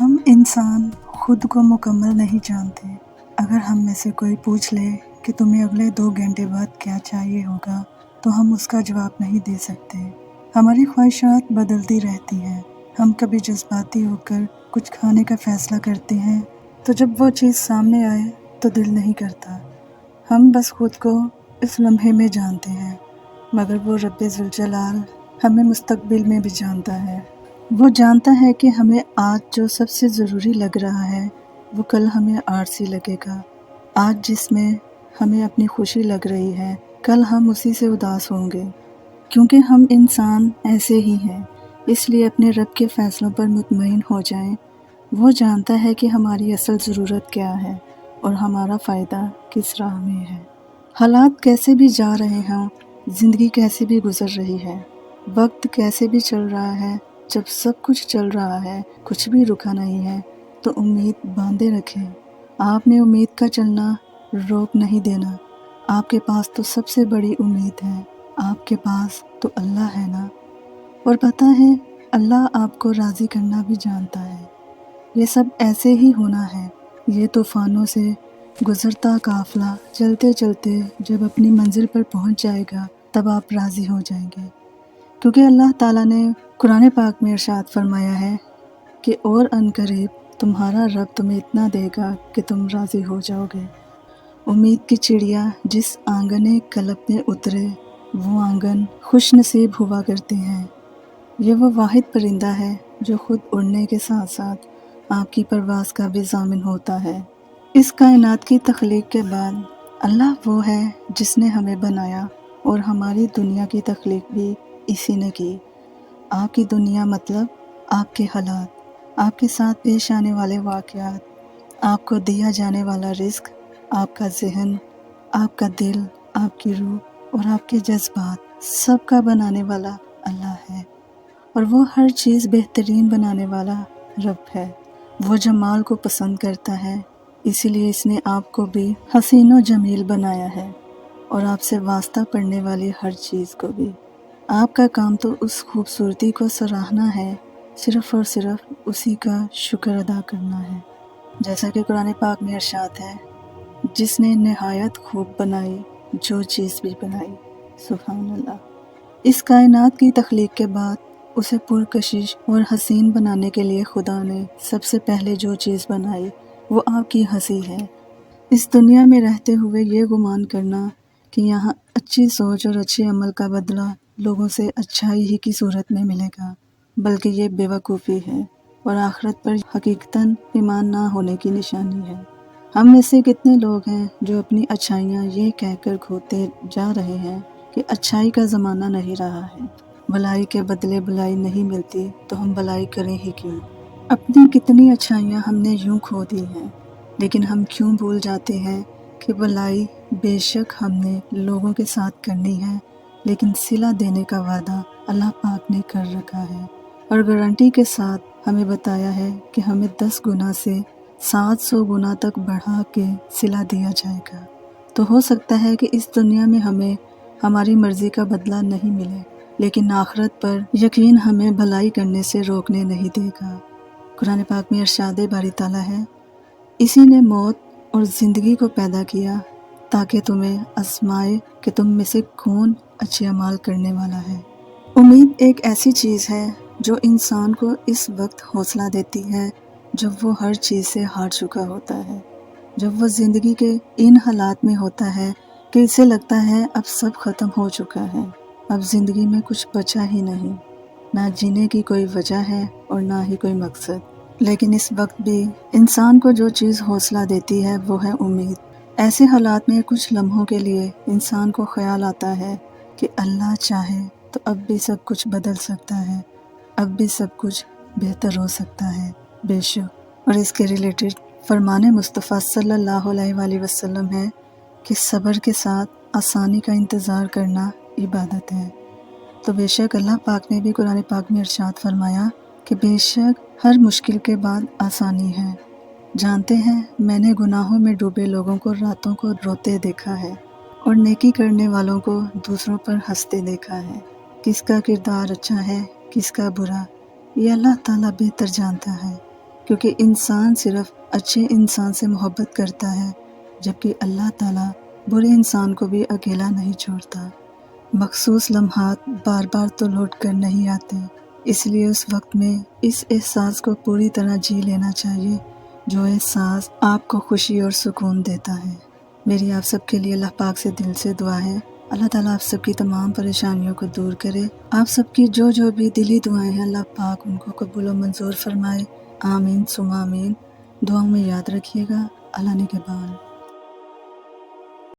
ہم انسان خود کو مکمل نہیں جانتے۔ اگر ہم میں سے کوئی پوچھ لے کہ تمہیں اگلے 2 گھنٹے بعد کیا چاہیے ہوگا تو ہم اس کا جواب نہیں دے سکتے۔ ہماری خواہشات بدلتی رہتی ہیں۔ ہم کبھی جذباتی ہو کر کچھ کھانے کا فیصلہ کرتے ہیں تو جب وہ چیز سامنے آئے تو دل نہیں کرتا۔ ہم بس خود کو اس لمحے میں جانتے ہیں، مگر وہ رب ذوالجلال ہمیں مستقبل میں بھی جانتا ہے۔ وہ جانتا ہے کہ ہمیں آج جو سب سے ضروری لگ رہا ہے وہ کل ہمیں عارضی لگے گا۔ آج جس میں ہمیں اپنی خوشی لگ رہی ہے کل ہم اسی سے اداس ہوں گے، کیونکہ ہم انسان ایسے ہی ہیں۔ اس لیے اپنے رب کے فیصلوں پر مطمئن ہو جائیں۔ وہ جانتا ہے کہ ہماری اصل ضرورت کیا ہے اور ہمارا فائدہ کس راہ میں ہے۔ حالات کیسے بھی جا رہے ہوں، زندگی کیسے بھی گزر رہی ہے، وقت کیسے بھی چل رہا ہے، جب سب کچھ چل رہا ہے، کچھ بھی رکا نہیں ہے تو امید باندھے رکھیں۔ آپ نے امید کا چلنا روک نہیں دینا۔ آپ کے پاس تو سب سے بڑی امید ہے، آپ کے پاس تو اللہ ہے نا۔ اور پتہ ہے اللہ آپ کو راضی کرنا بھی جانتا ہے۔ یہ سب ایسے ہی ہونا ہے۔ یہ طوفانوں سے گزرتا قافلہ چلتے چلتے جب اپنی منزل پر پہنچ جائے گا تب آپ راضی ہو جائیں گے، کیونکہ اللہ تعالیٰ نے قرآن پاک میں ارشاد فرمایا ہے کہ اور عنقریب تمہارا رب تمہیں اتنا دے گا کہ تم راضی ہو جاؤ گے۔ امید کی چڑیا جس آنگنے قلب میں اترے وہ آنگن خوش نصیب ہوا کرتے ہیں۔ یہ وہ واحد پرندہ ہے جو خود اڑنے کے ساتھ ساتھ آپ کی پرواز کا بھی ضامن ہوتا ہے۔ اس کائنات کی تخلیق کے بعد اللہ وہ ہے جس نے ہمیں بنایا اور ہماری دنیا کی تخلیق بھی اسی نے کی۔ آپ کی دنیا مطلب آپ کے حالات، آپ کے ساتھ پیش آنے والے واقعات، آپ کو دیا جانے والا رزق، آپ کا ذہن، آپ کا دل، آپ کی روح اور آپ کے جذبات، سب کا بنانے والا اللہ ہے۔ اور وہ ہر چیز بہترین بنانے والا رب ہے۔ وہ جمال کو پسند کرتا ہے، اسی لیے اس نے آپ کو بھی حسین و جمیل بنایا ہے اور آپ سے واسطہ پڑنے والی ہر چیز کو بھی۔ آپ کا کام تو اس خوبصورتی کو سراہنا ہے، صرف اور صرف اسی کا شکر ادا کرنا ہے۔ جیسا کہ قرآن پاک میں ارشاد ہے، جس نے نہایت خوب بنائی جو چیز بھی بنائی۔ سبحان اللہ۔ اس کائنات کی تخلیق کے بعد اسے پرکشش اور حسین بنانے کے لیے خدا نے سب سے پہلے جو چیز بنائی وہ آپ کی ہنسی ہے۔ اس دنیا میں رہتے ہوئے یہ گمان کرنا کہ یہاں اچھی سوچ اور اچھے عمل کا بدلہ لوگوں سے اچھائی ہی کی صورت میں ملے گا، بلکہ یہ بے وقوفی ہے اور آخرت پر حقیقتاً ایمان نہ ہونے کی نشانی ہے۔ ہم میں سے کتنے لوگ ہیں جو اپنی اچھائیاں یہ کہہ کر کھوتے جا رہے ہیں کہ اچھائی کا زمانہ نہیں رہا ہے، بلائی کے بدلے بلائی نہیں ملتی تو ہم بلائی کریں ہی کیوں۔ اپنی کتنی اچھائیاں ہم نے یوں کھو دی ہیں، لیکن ہم کیوں بھول جاتے ہیں کہ بلائی بے شک ہم نے لوگوں کے ساتھ کرنی ہے، لیکن صلہ دینے کا وعدہ اللہ پاک نے کر رکھا ہے اور گارنٹی کے ساتھ ہمیں بتایا ہے کہ ہمیں 10 گنا سے 700 گنا تک بڑھا کے صلہ دیا جائے گا۔ تو ہو سکتا ہے کہ اس دنیا میں ہمیں ہماری مرضی کا بدلہ نہیں ملے، لیکن آخرت پر یقین ہمیں بھلائی کرنے سے روکنے نہیں دے گا۔ قرآن پاک میں ارشاد باری تعالیٰ ہے، اسی نے موت اور زندگی کو پیدا کیا تاکہ تمہیں آزمائے کہ تم میں سے کون اچھے اعمال کرنے والا ہے۔ امید ایک ایسی چیز ہے جو انسان کو اس وقت حوصلہ دیتی ہے جب وہ ہر چیز سے ہار چکا ہوتا ہے، جب وہ زندگی کے ان حالات میں ہوتا ہے کہ اسے لگتا ہے اب سب ختم ہو چکا ہے، اب زندگی میں کچھ بچا ہی نہیں، نہ جینے کی کوئی وجہ ہے اور نہ ہی کوئی مقصد۔ لیکن اس وقت بھی انسان کو جو چیز حوصلہ دیتی ہے وہ ہے امید۔ ایسے حالات میں کچھ لمحوں کے لیے انسان کو خیال آتا ہے کہ اللہ چاہے تو اب بھی سب کچھ بدل سکتا ہے، اب بھی سب کچھ بہتر ہو سکتا ہے۔ بے شک۔ اور اس کے ریلیٹڈ فرمان مصطفیٰ صلی اللہ علیہ وآلہ وسلم ہے کہ صبر کے ساتھ آسانی کا انتظار کرنا عبادت ہے۔ تو بے شک اللہ پاک نے بھی قرآن پاک میں ارشاد فرمایا کہ بے شک ہر مشکل کے بعد آسانی ہے۔ جانتے ہیں میں نے گناہوں میں ڈوبے لوگوں کو راتوں کو روتے دیکھا ہے اور نیکی کرنے والوں کو دوسروں پر ہنستے دیکھا ہے۔ کس کا کردار اچھا ہے کس کا برا، یہ اللہ تعالیٰ بہتر جانتا ہے، کیونکہ انسان صرف اچھے انسان سے محبت کرتا ہے، جبکہ اللہ تعالیٰ برے انسان کو بھی اکیلا نہیں چھوڑتا۔ مخصوص لمحات بار بار تو لوٹ کر نہیں آتے، اس لیے اس وقت میں اس احساس کو پوری طرح جی لینا چاہیے جو احساس آپ کو خوشی اور سکون دیتا ہے۔ میری آپ سب کے لیے اللہ پاک سے دل سے دعا ہے، اللہ تعالیٰ آپ سب کی تمام پریشانیوں کو دور کرے۔ آپ سب کی جو بھی دلی دعائیں ہیں اللہ پاک ان کو قبول و منظور فرمائے۔ آمین ثم آمین۔ دعاؤں میں یاد رکھیے گا۔ اللہ نگہبان۔